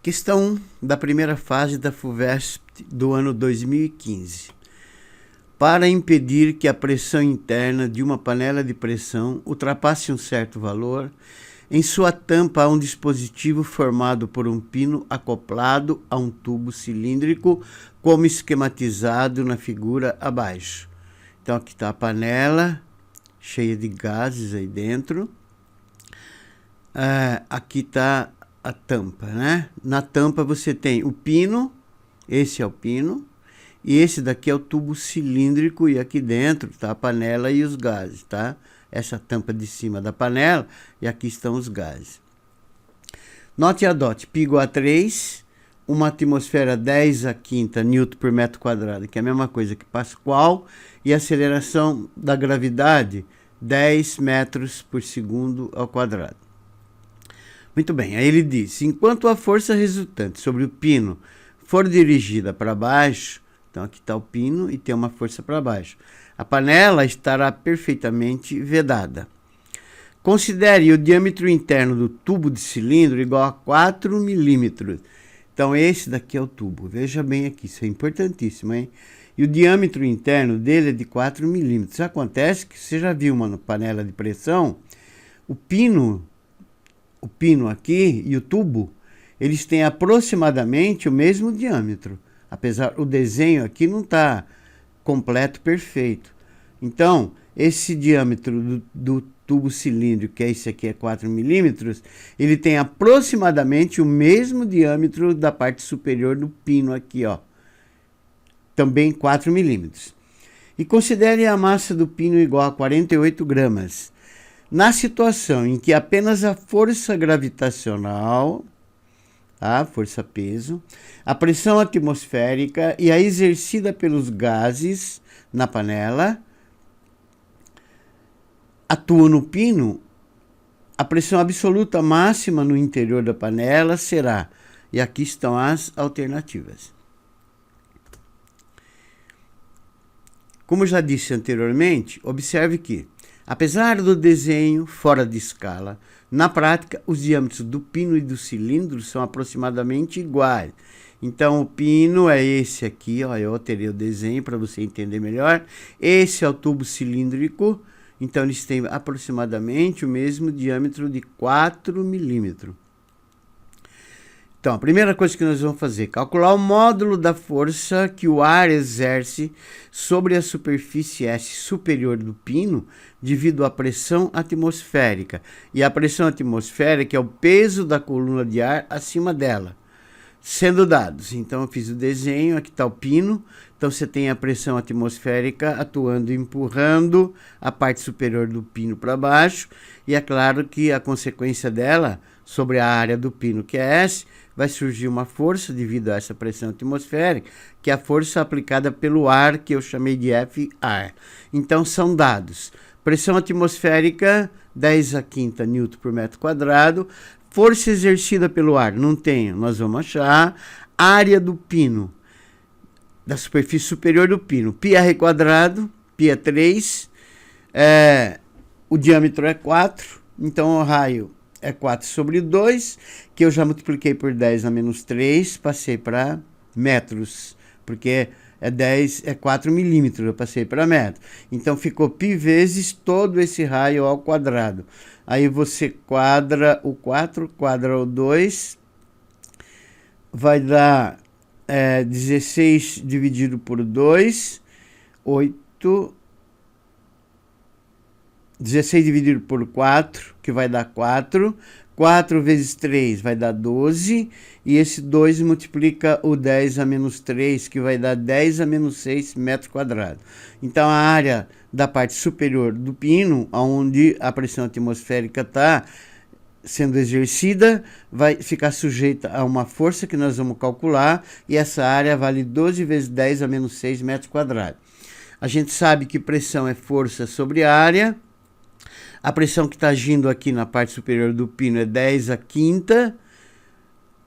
Questão 1 da primeira fase da FUVEST do ano 2015. Para impedir que a pressão interna de uma panela de pressão ultrapasse um certo valor, em sua tampa há um dispositivo formado por um pino acoplado a um tubo cilíndrico, como esquematizado na figura abaixo. Então aqui está a panela, cheia de gases aí dentro. Aqui está a tampa, né? Na tampa você tem o pino, esse é o pino, e esse daqui é o tubo cilíndrico, e aqui dentro está a panela e os gases, tá? Essa tampa de cima da panela, e aqui estão os gases. Note e adote, π igual a 3, uma atmosfera 10 a quinta Newton por metro quadrado, que é a mesma coisa que Pascal, e a aceleração da gravidade, 10 metros por segundo ao quadrado. Muito bem, aí ele diz, enquanto a força resultante sobre o pino for dirigida para baixo, então aqui está o pino e tem uma força para baixo, a panela estará perfeitamente vedada. Considere o diâmetro interno do tubo de cilindro igual a 4 milímetros. Então esse daqui é o tubo, veja bem aqui, isso é importantíssimo, hein? E o diâmetro interno dele é de 4 milímetros. Acontece que você já viu uma panela de pressão, o pino aqui e o tubo, eles têm aproximadamente o mesmo diâmetro. Apesar, o desenho aqui não está completo, perfeito. Então, esse diâmetro do tubo cilíndrico, que é esse aqui, é 4 milímetros, ele tem aproximadamente o mesmo diâmetro da parte superior do pino aqui, ó. Também 4 milímetros. E considere a massa do pino igual a 48 gramas. Na situação em que apenas a força gravitacional, a força-peso, a pressão atmosférica e a exercida pelos gases na panela atuam no pino, a pressão absoluta máxima no interior da panela será, e aqui estão as alternativas. Como já disse anteriormente, observe que, apesar do desenho fora de escala, na prática, os diâmetros do pino e do cilindro são aproximadamente iguais. Então, o pino é esse aqui, ó, eu alterei o desenho para você entender melhor. Esse é o tubo cilíndrico, então eles têm aproximadamente o mesmo diâmetro de 4 milímetros. Então, a primeira coisa que nós vamos fazer é calcular o módulo da força que o ar exerce sobre a superfície S superior do pino devido à pressão atmosférica. E a pressão atmosférica é o peso da coluna de ar acima dela, sendo dados. Então, eu fiz o desenho, aqui está o pino. Então, você tem a pressão atmosférica atuando, empurrando a parte superior do pino para baixo. E é claro que a consequência dela, sobre a área do pino, que é S, vai surgir uma força devido a essa pressão atmosférica, que é a força aplicada pelo ar, que eu chamei de Fr. Então, são dados. Pressão atmosférica, 10 a quinta Newton por metro quadrado. Força exercida pelo ar, não tenho, nós vamos achar. Área do pino, da superfície superior do pino, πr quadrado, π é 3, o diâmetro é 4, então o raio é 4 sobre 2, que eu já multipliquei por 10 a menos 3, passei para metros, porque é 4 milímetros, eu passei para metro. Então ficou π vezes todo esse raio ao quadrado. Aí você quadra o 4, quadra o 2, vai dar 16 dividido por 2, 8, 16 dividido por 4, que vai dar 4. 4 vezes 3 vai dar 12. E esse 2 multiplica o 10 a menos 3, que vai dar 10 a menos 6 metros quadrados. Então, a área da parte superior do pino, onde a pressão atmosférica está sendo exercida, vai ficar sujeita a uma força que nós vamos calcular. E essa área vale 12 vezes 10 a menos 6 metros quadrados. A gente sabe que pressão é força sobre área. A pressão que está agindo aqui na parte superior do pino é 10 a quinta.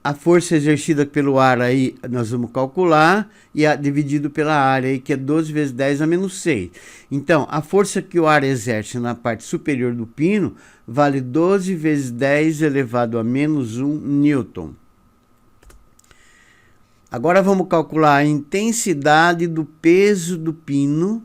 A força exercida pelo ar aí nós vamos calcular, e dividido pela área aí, que é 12 vezes 10 a menos 6. Então, a força que o ar exerce na parte superior do pino vale 12 vezes 10 elevado a menos 1 Newton. Agora vamos calcular a intensidade do peso do pino,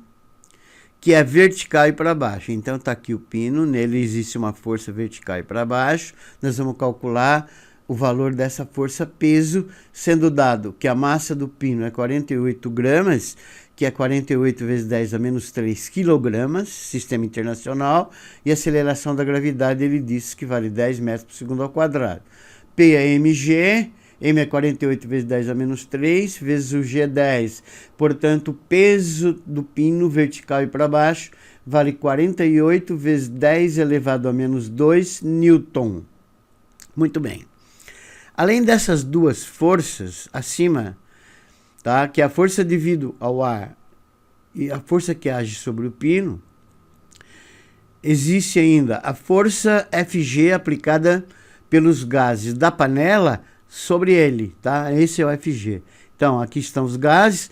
que é vertical e para baixo. Então está aqui o pino, nele existe uma força vertical e para baixo. Nós vamos calcular o valor dessa força peso, sendo dado que a massa do pino é 48 gramas, que é 48 vezes 10 a menos 3 quilogramas, sistema internacional, e a aceleração da gravidade ele disse que vale 10 metros por segundo ao quadrado. P é mg, m é 48 vezes 10 a menos 3, vezes o g é 10. Portanto, o peso do pino vertical e para baixo vale 48 vezes 10 elevado a menos 2 newton. Muito bem. Além dessas duas forças acima, tá, que é a força devido ao ar e a força que age sobre o pino, existe ainda a força Fg aplicada pelos gases da panela sobre ele, tá? Esse é o Fg. Então, aqui estão os gases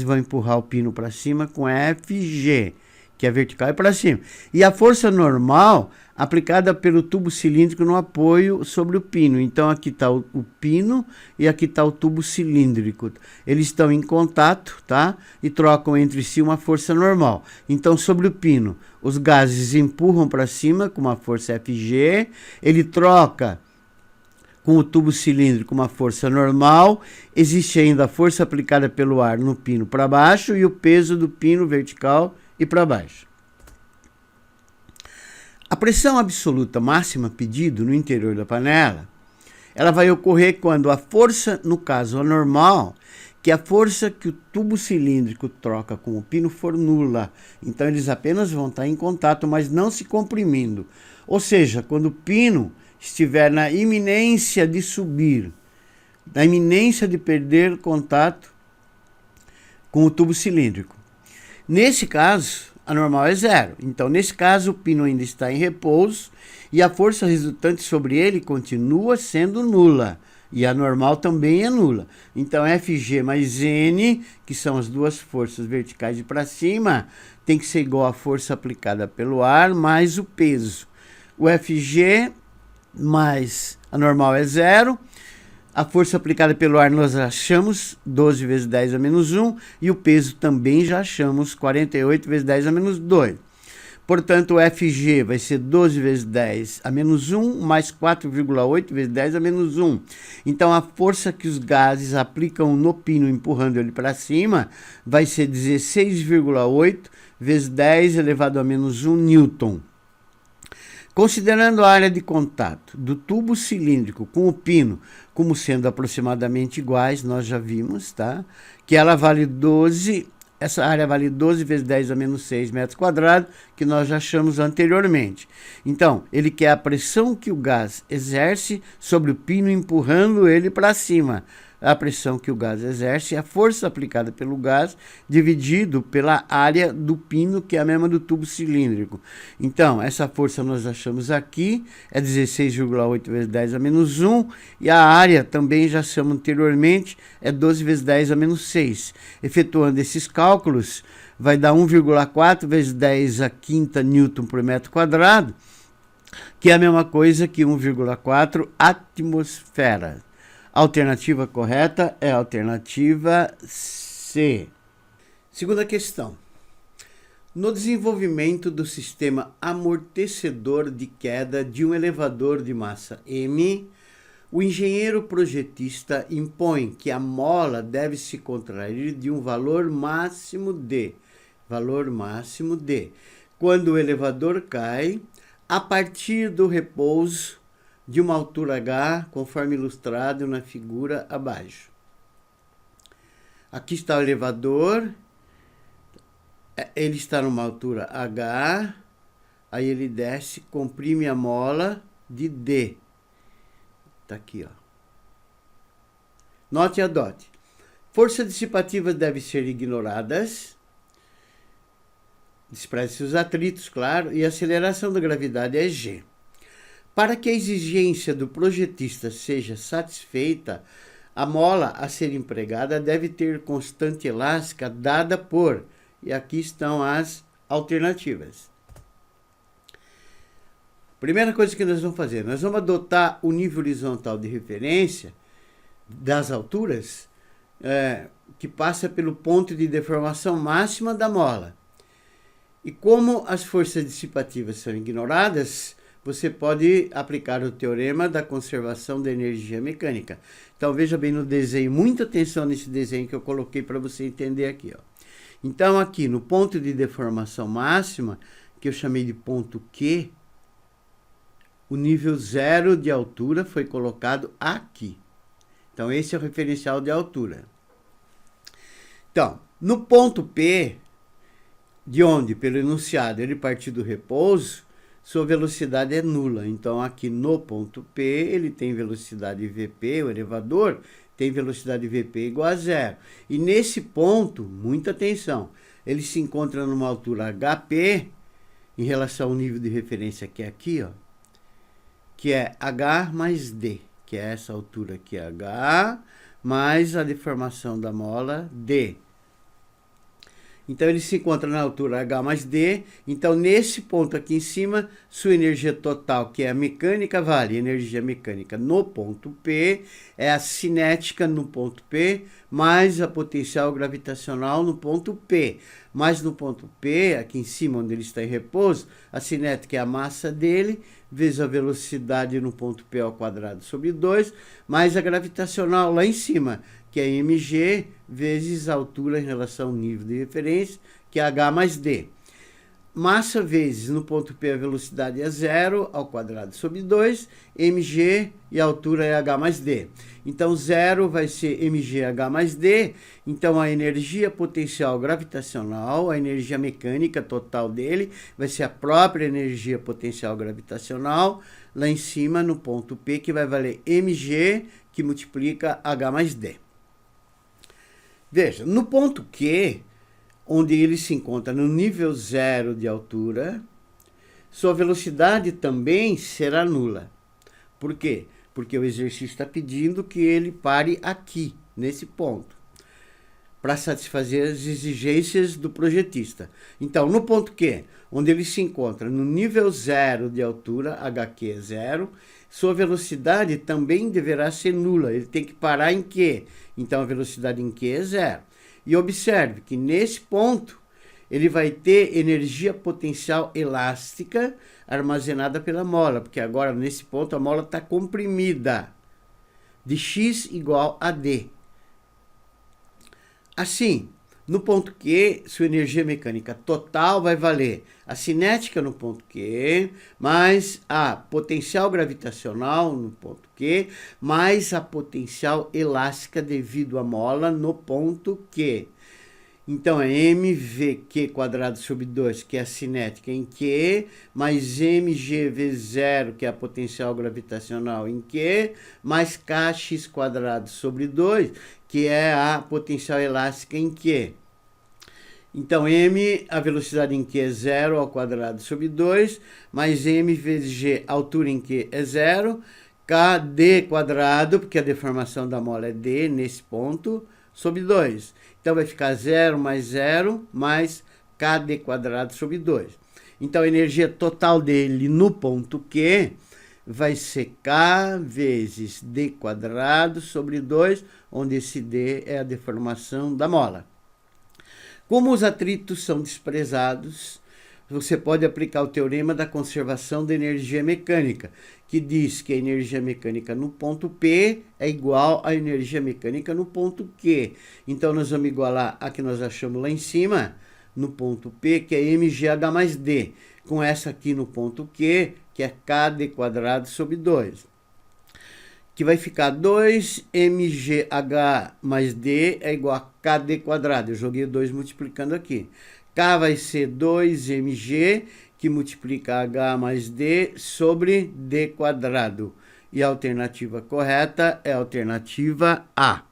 vão empurrar o pino para cima com Fg, que é vertical e para cima. E a força normal aplicada pelo tubo cilíndrico no apoio sobre o pino. Então, aqui está o pino e aqui está o tubo cilíndrico. Eles estão em contato, tá? E trocam entre si uma força normal. Então, sobre o pino, os gases empurram para cima com uma força Fg, ele troca com o tubo cilíndrico uma força normal, existe ainda a força aplicada pelo ar no pino para baixo e o peso do pino vertical e para baixo. A pressão absoluta máxima pedida no interior da panela, ela vai ocorrer quando a força, no caso a normal, que é a força que o tubo cilíndrico troca com o pino for nula. Então eles apenas vão estar em contato, mas não se comprimindo. Ou seja, quando o pino estiver na iminência de subir, na iminência de perder contato com o tubo cilíndrico. Nesse caso, a normal é zero. Então, nesse caso, o pino ainda está em repouso e a força resultante sobre ele continua sendo nula. E a normal também é nula. Então, Fg mais N, que são as duas forças verticais de para cima, tem que ser igual à força aplicada pelo ar mais o peso. O Fg mais a normal é zero. A força aplicada pelo ar nós achamos 12 vezes 10 a menos 1. E o peso também já achamos 48 vezes 10 a menos 2. Portanto, o Fg vai ser 12 vezes 10 a menos 1, mais 4,8 vezes 10 a menos 1. Então, a força que os gases aplicam no pino, empurrando ele para cima, vai ser 16,8 vezes 10 elevado a menos 1 newton. Considerando a área de contato do tubo cilíndrico com o pino como sendo aproximadamente iguais, nós já vimos, tá? Que ela vale 12, essa área vale 12 vezes 10 a menos 6 metros quadrados, que nós já achamos anteriormente. Então, ele quer a pressão que o gás exerce sobre o pino, empurrando ele para cima. A pressão que o gás exerce é a força aplicada pelo gás dividido pela área do pino, que é a mesma do tubo cilíndrico. Então, essa força nós achamos aqui, é 16,8 vezes 10 a menos 1, e a área também já achamos anteriormente, é 12 vezes 10 a menos 6. Efetuando esses cálculos, vai dar 1,4 vezes 10 a quinta newton por metro quadrado, que é a mesma coisa que 1,4 atmosfera. A alternativa correta é a alternativa C. Segunda questão. No desenvolvimento do sistema amortecedor de queda de um elevador de massa M, o engenheiro projetista impõe que a mola deve se contrair de um valor máximo D, quando o elevador cai, a partir do repouso de uma altura H, conforme ilustrado na figura abaixo. Aqui está o elevador, ele está numa altura H, aí ele desce, comprime a mola de D. Está aqui, ó. Note e adote. Forças dissipativas devem ser ignoradas, despreze os atritos, claro, e a aceleração da gravidade é G. Para que a exigência do projetista seja satisfeita, a mola a ser empregada deve ter constante elástica dada por, e aqui estão as alternativas. Primeira coisa que nós vamos fazer, nós vamos adotar o nível horizontal de referência das alturas que passa pelo ponto de deformação máxima da mola. E como as forças dissipativas são ignoradas, você pode aplicar o teorema da conservação da energia mecânica. Então veja bem no desenho, muita atenção nesse desenho que eu coloquei para você entender aqui. Ó. Então aqui no ponto de deformação máxima, que eu chamei de ponto Q, o nível 0 de altura foi colocado aqui. Então esse é o referencial de altura. Então, no ponto P, de onde, pelo enunciado, ele partiu do repouso, sua velocidade é nula. Então, aqui no ponto P, ele tem velocidade Vp, o elevador tem velocidade Vp igual a zero. E nesse ponto, muita atenção, ele se encontra numa altura HP, em relação ao nível de referência que é aqui, ó, que é H mais D, que é essa altura aqui, H, mais a deformação da mola, D. Então, ele se encontra na altura H mais D. Então, nesse ponto aqui em cima, sua energia total, que é a mecânica, vale energia mecânica no ponto P, é a cinética no ponto P, mais a potencial gravitacional no ponto P. Mas no ponto P, aqui em cima, onde ele está em repouso, a cinética é a massa dele, vezes a velocidade no ponto P ao quadrado sobre 2, mais a gravitacional lá em cima, que é mg, vezes a altura em relação ao nível de referência, que é h mais d. Massa vezes no ponto P a velocidade é zero ao quadrado sobre 2, mg e a altura é h mais d. Então, zero vai ser mgh mais d. Então, a energia potencial gravitacional, a energia mecânica total dele, vai ser a própria energia potencial gravitacional, lá em cima no ponto P, que vai valer mg, que multiplica h mais d. Veja, no ponto Q, onde ele se encontra no nível zero de altura, sua velocidade também será nula. Por quê? Porque o exercício está pedindo que ele pare aqui, nesse ponto, para satisfazer as exigências do projetista. Então, no ponto Q, onde ele se encontra no nível zero de altura, HQ é zero, sua velocidade também deverá ser nula. Ele tem que parar em Q. Então, a velocidade em Q é zero. E observe que nesse ponto, ele vai ter energia potencial elástica armazenada pela mola, porque agora, nesse ponto, a mola está comprimida, de x igual a d. Assim, no ponto Q, sua energia mecânica total vai valer a cinética no ponto Q, mais a potencial gravitacional no ponto Q, mais a potencial elástica devido à mola no ponto Q. Então, é mvq quadrado sobre 2, que é a cinética em Q, mais mg vezes 0, que é a potencial gravitacional em Q, mais kx quadrado sobre 2, que é a potencial elástica em Q. Então, m, a velocidade em Q é 0 ao quadrado sobre 2, mais m vezes g, altura em Q é 0, kd quadrado, porque a deformação da mola é d nesse ponto, sobre 2. Então, vai ficar 0 mais 0, mais kd quadrado sobre 2. Então, a energia total dele no ponto Q vai ser k vezes d quadrado sobre 2, onde esse d é a deformação da mola. Como os atritos são desprezados, você pode aplicar o teorema da conservação da energia mecânica, que diz que a energia mecânica no ponto P é igual à energia mecânica no ponto Q. Então, nós vamos igualar a que nós achamos lá em cima, no ponto P, que é mgh mais d, com essa aqui no ponto Q, que é kd quadrado sobre 2. Que vai ficar 2mgh mais d é igual a kd quadrado. Eu joguei 2 multiplicando aqui. K vai ser 2mg, que multiplica h mais d sobre d quadrado. E a alternativa correta é a alternativa A.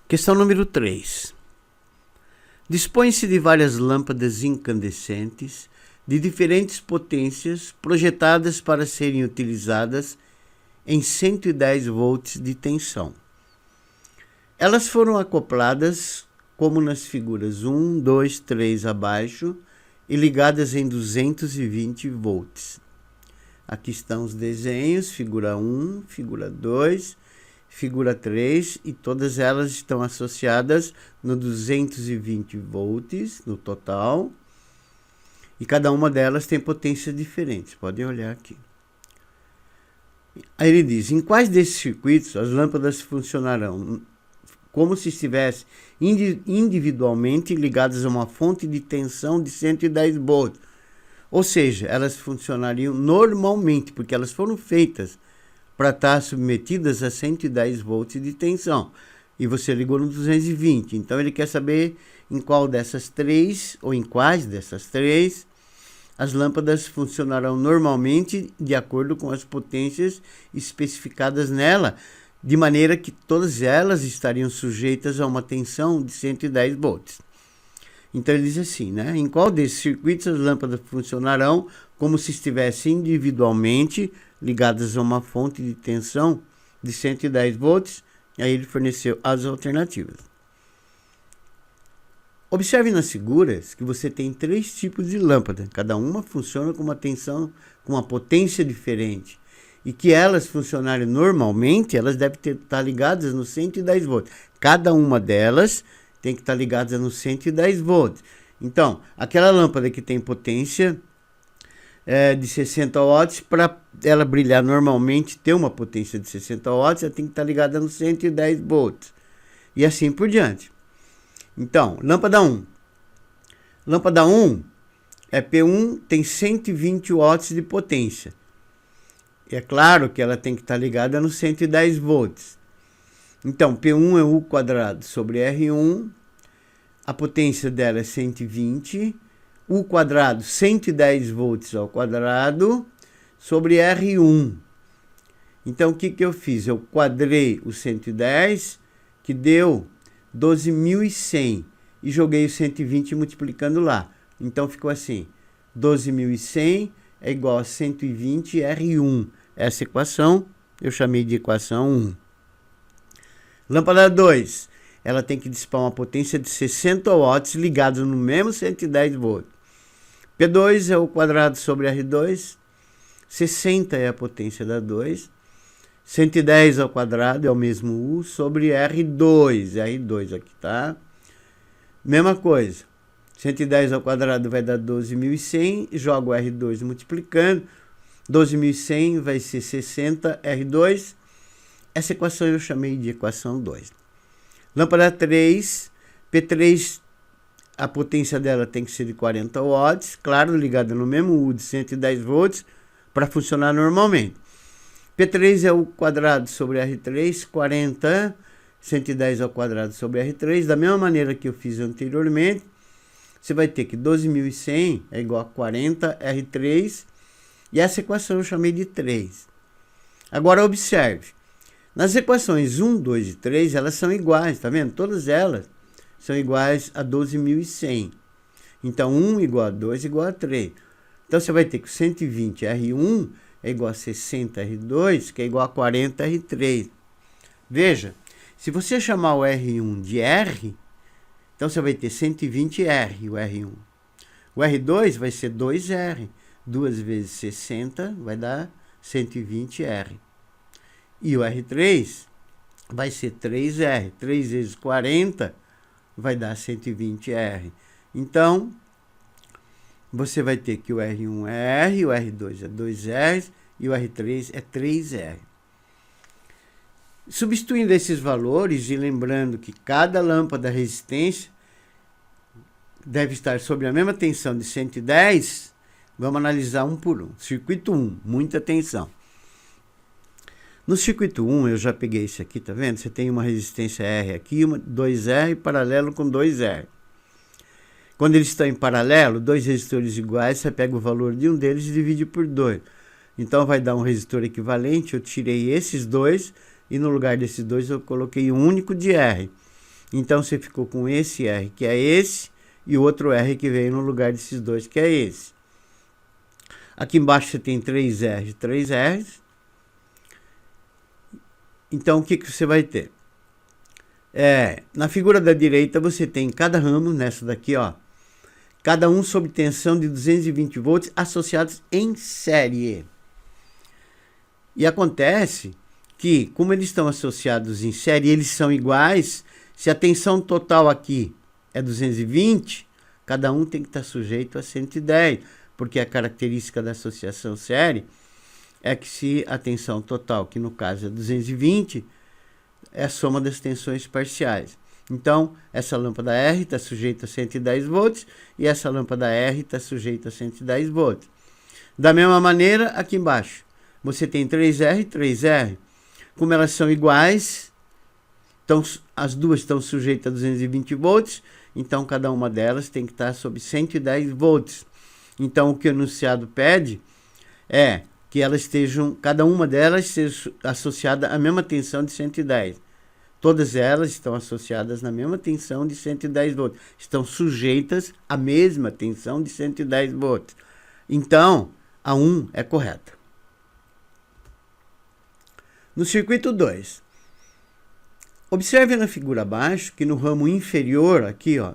Questão número 3. Dispõe-se de várias lâmpadas incandescentes de diferentes potências projetadas para serem utilizadas em 110 volts de tensão. Elas foram acopladas como nas figuras 1, 2, 3 abaixo e ligadas em 220 volts. Aqui estão os desenhos, figura 1, figura 2, figura 3, e todas elas estão associadas no 220 volts no total, e cada uma delas tem potências diferentes, podem olhar aqui. Aí ele diz, em quais desses circuitos as lâmpadas funcionarão como se estivessem individualmente ligadas a uma fonte de tensão de 110 volts, ou seja, elas funcionariam normalmente, porque elas foram feitas para estar submetidas a 110 volts de tensão. E você ligou no 220. Então ele quer saber em qual dessas três, ou em quais dessas três, as lâmpadas funcionarão normalmente de acordo com as potências especificadas nela, de maneira que todas elas estariam sujeitas a uma tensão de 110 volts. Então ele diz assim, né? Em qual desses circuitos as lâmpadas funcionarão como se estivessem individualmente ligadas a uma fonte de tensão de 110 volts? E aí ele forneceu as alternativas. Observe nas figuras que você tem 3 tipos de lâmpada. Cada uma funciona com uma tensão, com uma potência diferente. E que elas funcionarem normalmente, elas devem estar ligadas no 110 volts. Cada uma delas tem que estar ligada no 110 volts. Então, aquela lâmpada que tem potência de 60 watts, para ela brilhar normalmente, ter uma potência de 60 watts, ela tem que estar ligada no 110 volts. E assim por diante. Então, lâmpada 1. Lâmpada 1 é P1, tem 120 watts de potência. É claro que ela tem que estar ligada no 110 volts. Então, P1 é U quadrado sobre R1, a potência dela é 120, U quadrado 110 volts ao quadrado sobre R1. Então, o que eu fiz? Eu quadrei o 110, que deu 12.100, e joguei o 120 multiplicando lá. Então, ficou assim, 12.100 é igual a 120 R1. Essa equação eu chamei de equação 1. Lâmpada 2, ela tem que dissipar uma potência de 60 watts ligado no mesmo 110 volts. P2 é o quadrado sobre R2, 60 é a potência da 2, 110 ao quadrado é o mesmo U sobre R2, R2 aqui, tá? Mesma coisa, 110 ao quadrado vai dar 12.100, jogo R2 multiplicando, 12.100 vai ser 60 R2. Essa equação eu chamei de equação 2. Lâmpada 3, P3, a potência dela tem que ser de 40 watts, claro, ligada no mesmo U de 110 volts, para funcionar normalmente. P3 é o quadrado sobre R3, 40, 110 ao quadrado sobre R3, da mesma maneira que eu fiz anteriormente, você vai ter que 12.100 é igual a 40 R3, e essa equação eu chamei de 3. Agora observe, nas equações 1, 2 e 3, elas são iguais, tá vendo? Todas elas são iguais a 12.100. Então, 1 igual a 2 igual a 3. Então, você vai ter que 120 R1 é igual a 60 R2, que é igual a 40 R3. Veja, se você chamar o R1 de R, então você vai ter 120R, o R1. O R2 vai ser 2R. 2 vezes 60 vai dar 120R. E o R3 vai ser 3R. 3 vezes 40 vai dar 120R. Então, você vai ter que o R1 é R, o R2 é 2R e o R3 é 3R. Substituindo esses valores e lembrando que cada lâmpada resistência deve estar sob a mesma tensão de 110, vamos analisar um por um. Circuito 1, muita tensão. No circuito 1, eu já peguei esse aqui, tá vendo? Você tem uma resistência R aqui, 2R paralelo com 2R. Quando eles estão em paralelo, dois resistores iguais, você pega o valor de um deles e divide por 2. Então vai dar um resistor equivalente, eu tirei esses dois e no lugar desses dois eu coloquei um único de R. Então você ficou com esse R, que é esse, e o outro R que veio no lugar desses dois, que é esse. Aqui embaixo você tem 3R e 3R. Então, o que você vai ter? Na figura da direita, você tem cada ramo, nessa daqui, ó, cada um sob tensão de 220 volts associados em série. E acontece que, como eles estão associados em série, eles são iguais, se a tensão total aqui é 220, cada um tem que estar sujeito a 110, porque a característica da associação série é que se a tensão total, que no caso é 220, é a soma das tensões parciais. Então, essa lâmpada R está sujeita a 110 volts e essa lâmpada R está sujeita a 110 volts. Da mesma maneira, aqui embaixo, você tem 3R e 3R. Como elas são iguais, então as duas estão sujeitas a 220 volts, então cada uma delas tem que estar sob 110 volts. Então, o que o enunciado pede é que elas estejam, cada uma delas seja associada à mesma tensão de 110. Todas elas estão associadas na mesma tensão de 110 volts. Estão sujeitas à mesma tensão de 110 volts. Então, a 1 é correta. No circuito 2, observe na figura abaixo que no ramo inferior, aqui, ó,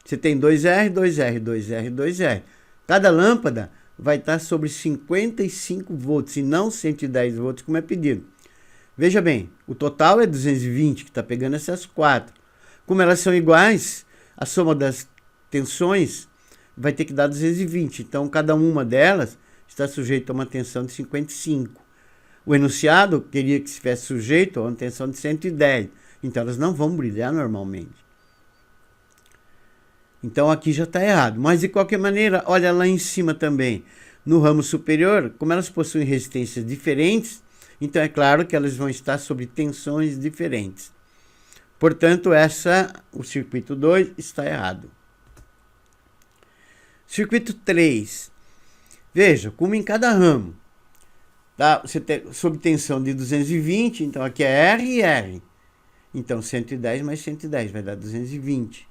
você tem 2R, 2R, 2R, 2R. Cada lâmpada vai estar sobre 55 volts e não 110 volts, como é pedido. Veja bem, o total é 220, que está pegando essas quatro. Como elas são iguais, a soma das tensões vai ter que dar 220. Então, cada uma delas está sujeita a uma tensão de 55. O enunciado queria que estivesse sujeito a uma tensão de 110. Então, elas não vão brilhar normalmente. Então, aqui já está errado. Mas, de qualquer maneira, olha lá em cima também. No ramo superior, como elas possuem resistências diferentes, então é claro que elas vão estar sob tensões diferentes. Portanto, o circuito 2 está errado. Circuito 3. Veja, como em cada ramo, tá? Você tem sob tensão de 220, então aqui é R e R. Então, 110 mais 110 vai dar 220.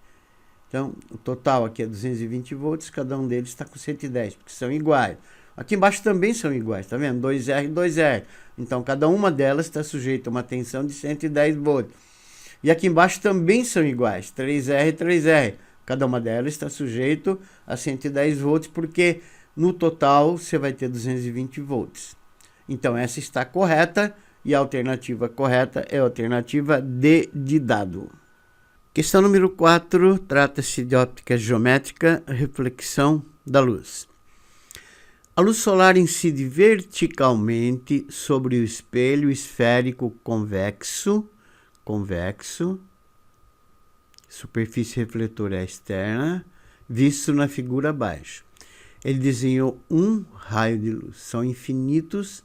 Então, o total aqui é 220 volts, cada um deles está com 110, porque são iguais. Aqui embaixo também são iguais, tá vendo? 2R e 2R. Então, cada uma delas está sujeita a uma tensão de 110 volts. E aqui embaixo também são iguais, 3R e 3R. Cada uma delas está sujeito a 110 volts, porque no total você vai ter 220 volts. Então, essa está correta e a alternativa correta é a alternativa D de dado. Questão número 4, trata-se de óptica geométrica, reflexão da luz. A luz solar incide verticalmente sobre o espelho esférico convexo, superfície refletora externa, visto na figura abaixo. Ele desenhou um raio de luz. São infinitos,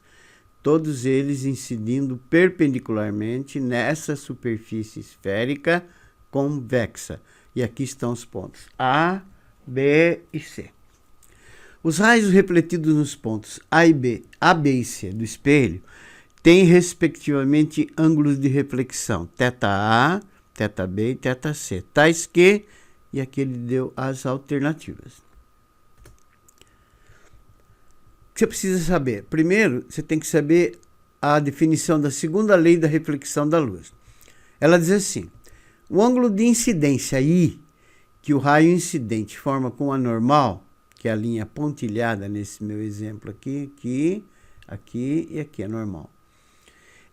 todos eles incidindo perpendicularmente nessa superfície esférica convexa. E aqui estão os pontos A, B e C. Os raios refletidos nos pontos A B e C do espelho têm, respectivamente, ângulos de reflexão θA, θB e θC, tais que, e aqui ele deu as alternativas. O que você precisa saber? Primeiro, você tem que saber a definição da segunda lei da reflexão da luz. Ela diz assim: o ângulo de incidência I, que o raio incidente forma com a normal, que é a linha pontilhada nesse meu exemplo aqui e aqui é normal,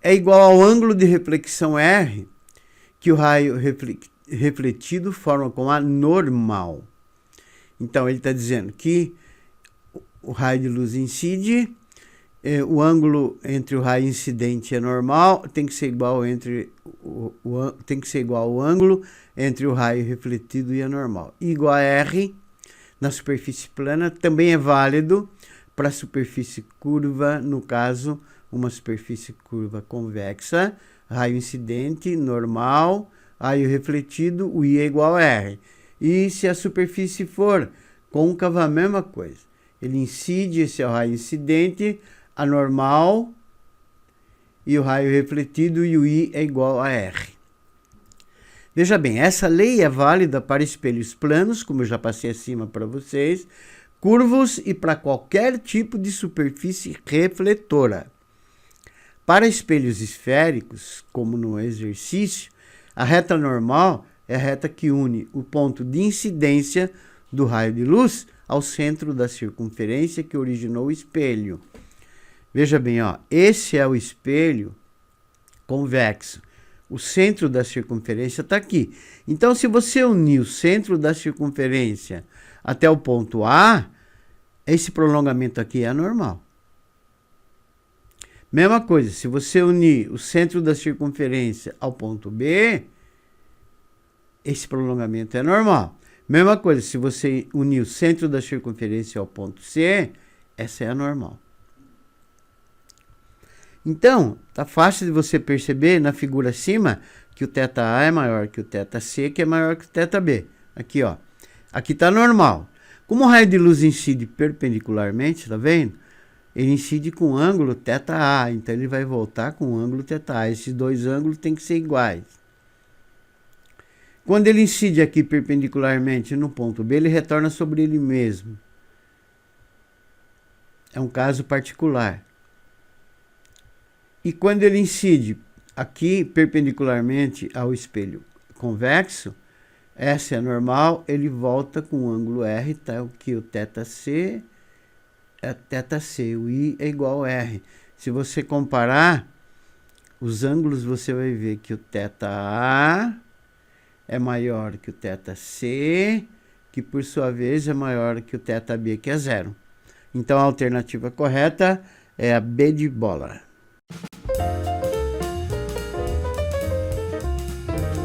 é igual ao ângulo de reflexão R, que o raio refletido forma com a normal. Então, ele está dizendo que o raio de luz incide, o ângulo entre o raio incidente e a normal tem que ser igual ao ângulo entre o raio refletido e a normal. Igual a R na superfície plana também é válido para a superfície curva, no caso, uma superfície curva convexa, raio incidente, normal, raio refletido, o I é igual a R. E se a superfície for côncava, a mesma coisa. Ele incide, esse é o raio incidente, a normal e o raio refletido, e o I é igual a R. Veja bem, essa lei é válida para espelhos planos, como eu já passei acima para vocês, curvos e para qualquer tipo de superfície refletora. Para espelhos esféricos, como no exercício, a reta normal é a reta que une o ponto de incidência do raio de luz ao centro da circunferência que originou o espelho. Veja bem, ó, esse é o espelho convexo. O centro da circunferência está aqui. Então, se você unir o centro da circunferência até o ponto A, esse prolongamento aqui é anormal. Mesma coisa, se você unir o centro da circunferência ao ponto B, esse prolongamento é normal. Mesma coisa, se você unir o centro da circunferência ao ponto C, essa é a normal. Então, tá fácil de você perceber na figura acima que o θ A é maior que o θ C, que é maior que o θ B. Aqui, ó. Aqui tá normal. Como o raio de luz incide perpendicularmente, tá vendo? Ele incide com o ângulo θA, então ele vai voltar com o ângulo θA. Esses dois ângulos têm que ser iguais. Quando ele incide aqui perpendicularmente no ponto B, ele retorna sobre ele mesmo. É um caso particular. E quando ele incide aqui perpendicularmente ao espelho convexo, essa é a normal, ele volta com o ângulo R, tá? Que o θC é θC, o I é igual a R. Se você comparar os ângulos, você vai ver que o θA é maior que o θC, que por sua vez é maior que o θB, que é zero. Então a alternativa correta é a B de bola.